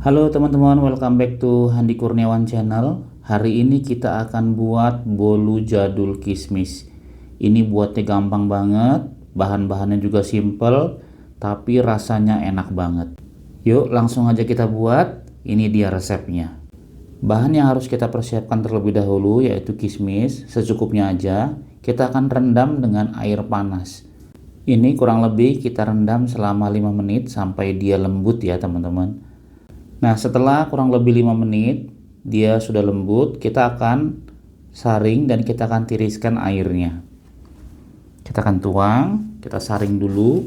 Halo teman-teman, welcome back to Handi Kurniawan Channel. Hari ini kita akan buat bolu jadul kismis. Ini buatnya gampang banget, bahan-bahannya juga simple, tapi rasanya enak banget. Yuk langsung aja kita buat, ini dia resepnya. Bahan yang harus kita persiapkan terlebih dahulu yaitu kismis, secukupnya aja. Kita akan rendam dengan air panas. Ini kurang lebih kita rendam selama 5 menit sampai dia lembut ya teman-teman. Nah, setelah kurang lebih 5 menit dia sudah lembut, kita akan saring dan kita akan tiriskan airnya. Kita akan tuang, kita saring dulu,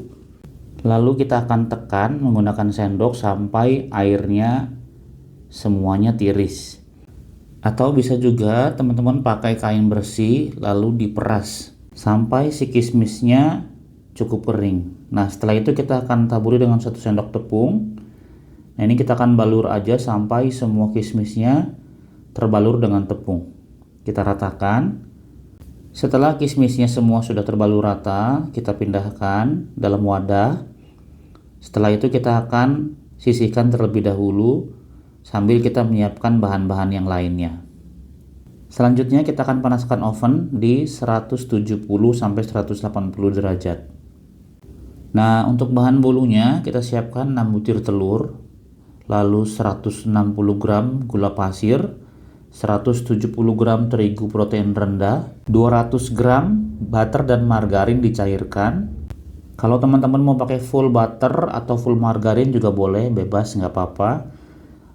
lalu kita akan tekan menggunakan sendok sampai airnya semuanya tiris. Atau bisa juga teman-teman pakai kain bersih lalu diperas sampai si kismisnya cukup kering. Nah, setelah itu kita akan taburi dengan 1 sendok tepung. Nah, ini kita akan balur aja sampai semua kismisnya terbalur dengan tepung. Kita ratakan. Setelah kismisnya semua sudah terbalur rata, kita pindahkan dalam wadah. Setelah itu kita akan sisihkan terlebih dahulu sambil kita menyiapkan bahan-bahan yang lainnya. Selanjutnya kita akan panaskan oven di 170 sampai 180 derajat. Nah, untuk bahan bolunya kita siapkan 6 butir telur, lalu 160 gram gula pasir, 170 gram terigu protein rendah, 200 gram butter dan margarin dicairkan. Kalau teman-teman mau pakai full butter atau full margarin juga boleh, bebas nggak apa-apa.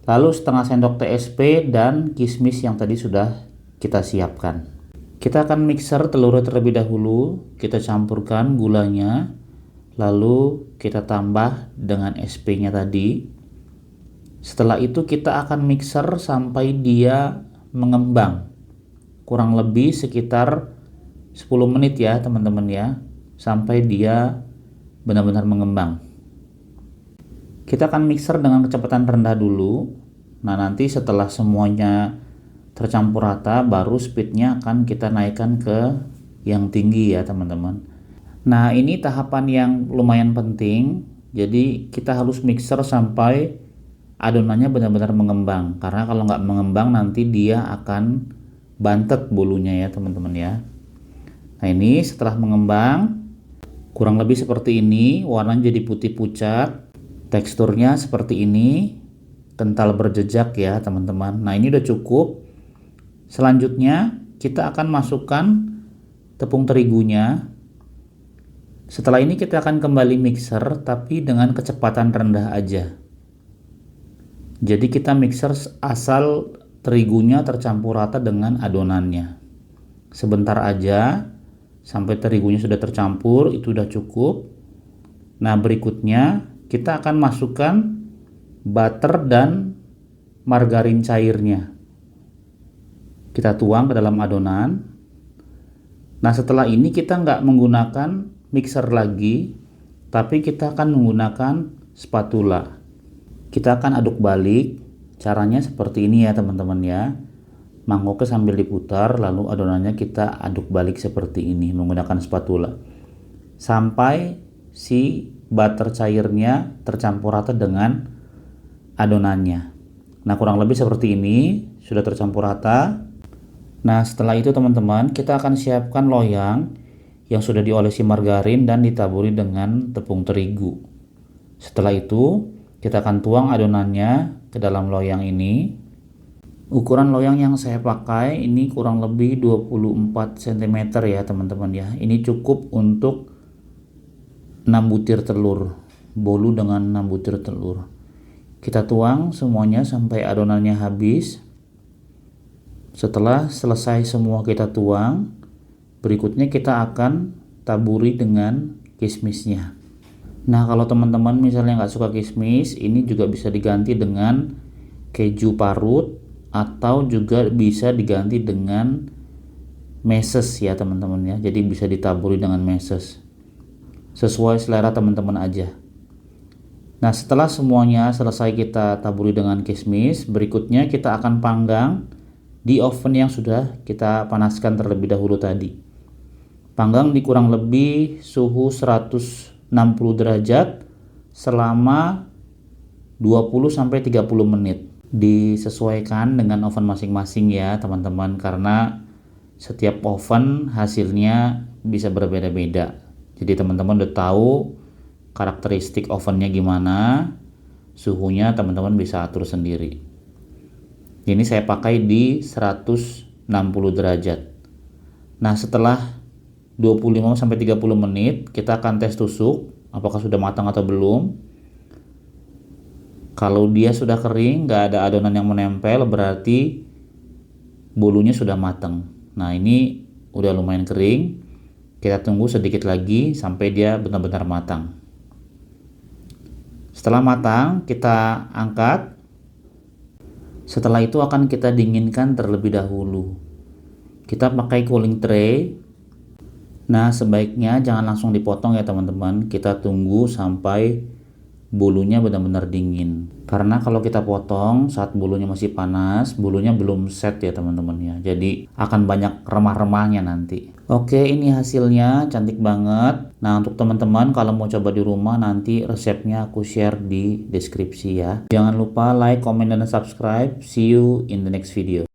Lalu setengah sendok TSP dan kismis yang tadi sudah kita siapkan. Kita akan mixer telurnya terlebih dahulu, kita campurkan gulanya, lalu kita tambah dengan SP-nya tadi. Setelah itu kita akan mixer sampai dia mengembang, kurang lebih sekitar 10 menit ya teman-teman ya, sampai dia benar-benar mengembang. Kita akan mixer dengan kecepatan rendah dulu. Nah, nanti setelah semuanya tercampur rata baru speednya akan kita naikkan ke yang tinggi ya teman-teman. Nah, ini tahapan yang lumayan penting, jadi kita harus mixer sampai adonannya benar-benar mengembang, karena kalau nggak mengembang nanti dia akan bantet bolunya ya teman-teman ya. Nah, ini setelah mengembang kurang lebih seperti ini, warnanya jadi putih pucat, teksturnya seperti ini, kental berjejak ya teman-teman. Nah, ini udah cukup. Selanjutnya kita akan masukkan tepung terigunya. Setelah ini kita akan kembali mixer tapi dengan kecepatan rendah aja. Jadi kita mixer asal terigunya tercampur rata dengan adonannya. Sebentar aja sampai terigunya sudah tercampur, itu udah cukup. Nah, berikutnya kita akan masukkan butter dan margarin cairnya. Kita tuang ke dalam adonan. Nah, setelah ini kita nggak menggunakan mixer lagi, tapi kita akan menggunakan spatula. Kita akan aduk balik, caranya seperti ini ya teman-teman ya. Mangkoknya sambil diputar, lalu adonannya kita aduk balik seperti ini menggunakan spatula. Sampai si butter cairnya tercampur rata dengan adonannya. Nah, kurang lebih seperti ini, sudah tercampur rata. Nah, setelah itu teman-teman, kita akan siapkan loyang yang sudah diolesi margarin dan ditaburi dengan tepung terigu. Setelah itu kita akan tuang adonannya ke dalam loyang ini. Ukuran loyang yang saya pakai ini kurang lebih 24 cm ya teman-teman ya. Ini cukup untuk 6 butir telur, bolu dengan 6 butir telur. Kita tuang semuanya sampai adonannya habis. Setelah selesai semua kita tuang, berikutnya kita akan taburi dengan kismisnya. Nah, kalau teman-teman misalnya nggak suka kismis, ini juga bisa diganti dengan keju parut atau juga bisa diganti dengan meses ya teman-teman ya. Jadi bisa ditaburi dengan meses. Sesuai selera teman-teman aja. Nah, setelah semuanya selesai kita taburi dengan kismis, berikutnya kita akan panggang di oven yang sudah kita panaskan terlebih dahulu tadi. Panggang di kurang lebih suhu 160 derajat selama 20-30 menit. Disesuaikan dengan oven masing-masing ya teman-teman, karena setiap oven hasilnya bisa berbeda-beda. Jadi teman-teman udah tahu karakteristik ovennya gimana, suhunya teman-teman bisa atur sendiri. Ini saya pakai di 160 derajat. Nah, setelah 25-30 menit kita akan tes tusuk apakah sudah matang atau belum. Kalau dia sudah kering, nggak ada adonan yang menempel, berarti bolunya sudah matang. Nah, ini udah lumayan kering. Kita tunggu sedikit lagi sampai dia benar-benar matang. Setelah matang, kita angkat. Setelah itu akan kita dinginkan terlebih dahulu. Kita pakai cooling tray. Nah, sebaiknya jangan langsung dipotong ya teman-teman. Kita tunggu sampai bulunya benar-benar dingin, karena kalau kita potong saat bulunya masih panas, bulunya belum set ya teman-teman ya, jadi akan banyak remah-remahnya nanti. Oke, ini hasilnya cantik banget. Nah, untuk teman-teman kalau mau coba di rumah, nanti resepnya aku share di deskripsi ya. Jangan lupa like, comment, dan subscribe. See you in the next video.